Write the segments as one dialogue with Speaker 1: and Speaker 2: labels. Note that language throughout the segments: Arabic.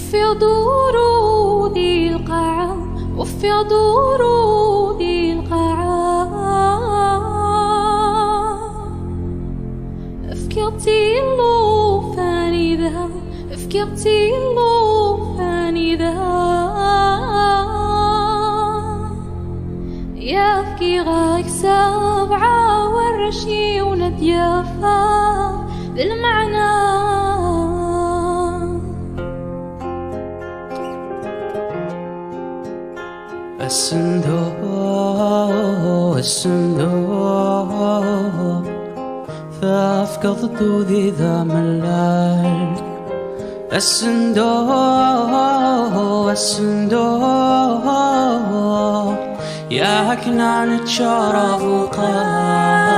Speaker 1: وفي ورودي القاعة، وفي ورودي القاعة، فكرتي اللو فاني ذا، فكرتي اللو فاني ذا، يا فكي غاك سبعة ورشي ونديافا بالمعنى.
Speaker 2: الصندوق الصندوق فافقد ذي ذا ملال. الصندوق الصندوق يا كنان تشرف وقال،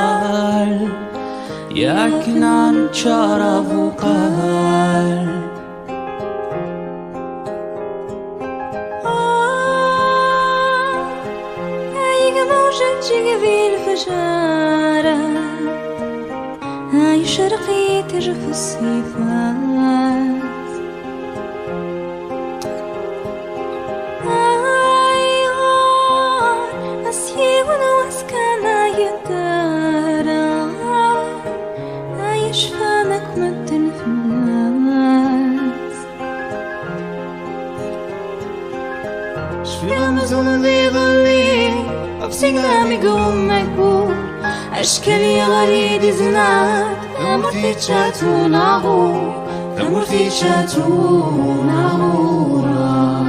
Speaker 2: يا كنان تشرف وقال.
Speaker 1: موجة في الفجارة، هاي شرقي ترف الصفات، هاي أسيون واسكانا يدارا، هاي شفانك مدن في الناس. شفي مزون ذي ظلي بسنامي قوم مكبور، أشكالي غريد زناد، أمر في تشاتو ناغور، أمر في تشاتو ناغورا.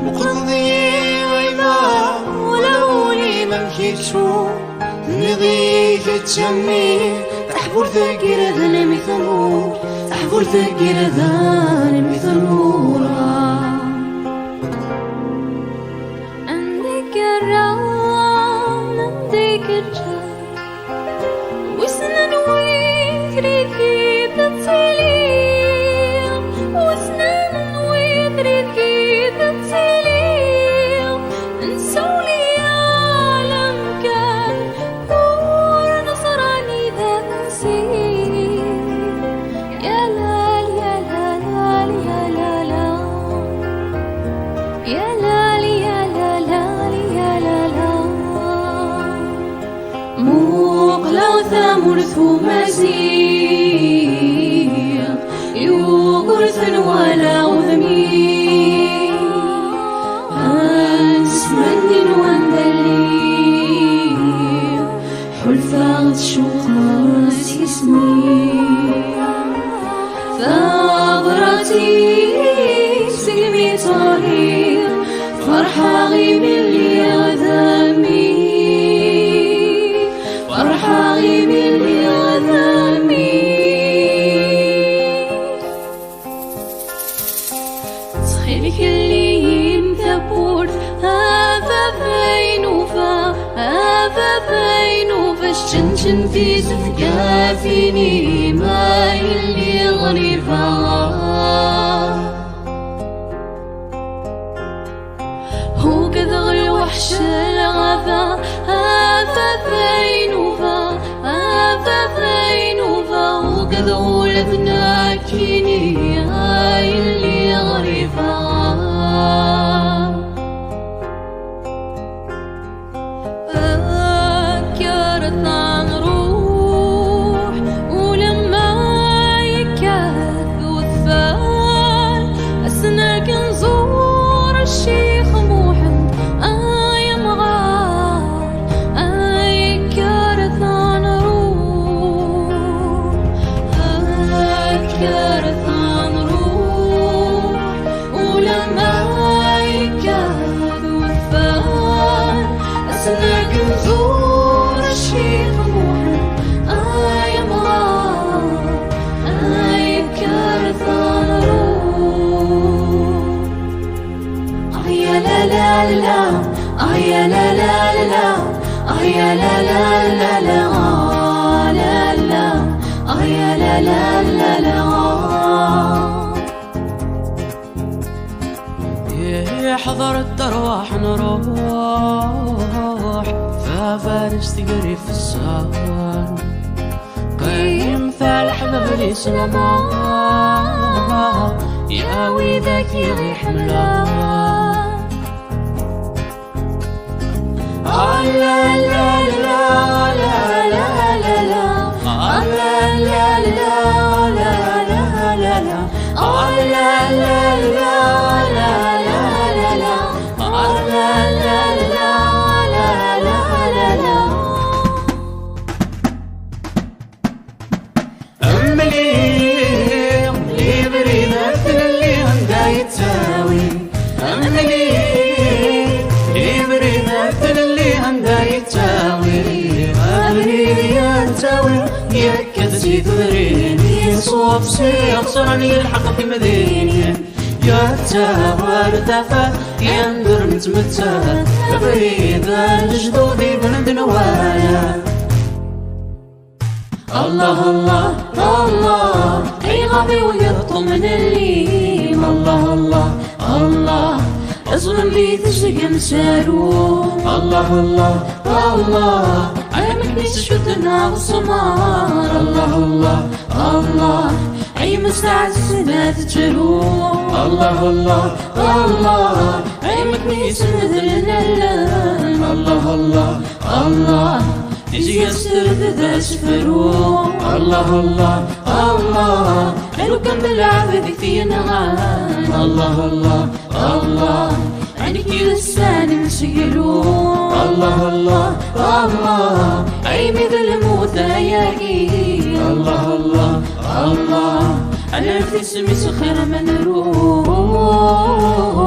Speaker 1: مقرضي ويما ولولي ممكيتشو، نضيك تشمي تحبور ذاكر ذنمي ثمور، تحبور ذاكر ذنمي ثمورا. وسنن ويثريد كيد تسيليم، وسنن ويثريد كيد تسيليم، نسولي عالم كان نور نصراني ذا نسيم. يا لال يا لال يا لالا، يا لال يا لال يا لالا. موقلة وثامرث ومزيغ، يوغرث ولا وذمي، هانس من واندلي، حلفات شوقات اسمي. ثغرتي سقمي طريق، فرحة غيب اللي غذامي، فرحة غيب اللي غذامي. تخيلك اللي يمثبور، هذا فين وفا، هذا فين وفا. الشنشن في زفقا فيني ما اللي غريفا، هو كذا الوحش الغابة. هذا فين وفا، هذا فين وفا، هو كذا ولدنا كيني هاي اللي غريبة. فكرتنا نروح ولما يكاد وثفال، أسناك نزور الشيخ محمد آي مغار، آي كرتنا نروح، كرتنا نروح ولما يكاد وثفال، أسناك نزور الشيخ محمد آي مغار، آي كرتنا نروح. يا لا لا لا، يا لا لا لا، يا لا لا لا لا، لا لا، يا لا لا لا لا.
Speaker 2: يحضر الدرواح نروح، ففارس تقري في السهر، قيم مثال حباب لي سلامة،
Speaker 1: يا ويدك يغي حملان. لا لا لا لا لا لا لا لا لا لا لا لا لا
Speaker 2: يصوب سيخسرني الحق في مدينة يا تاوار دفا يندر نتمتع بريد الجدود بلند نوايا. الله الله الله اي غبي ويطمن الليم. الله الله الله اظلم لي تشقى مسارو. الله الله الله انا مكنيس شدنا والسمار. الله الله الله اي مستعز لا تجرو. الله الله الله اي مكنيس مثلنا اللام. الله الله الله يجي يسترد ذا سفرو. الله الله الله لو كان بالعبد في نغام. الله الله الله عينك لساني مسيلو. الله الله الله اي مثل الموت ياقي. الله الله الله انا في سمي سخير من روح.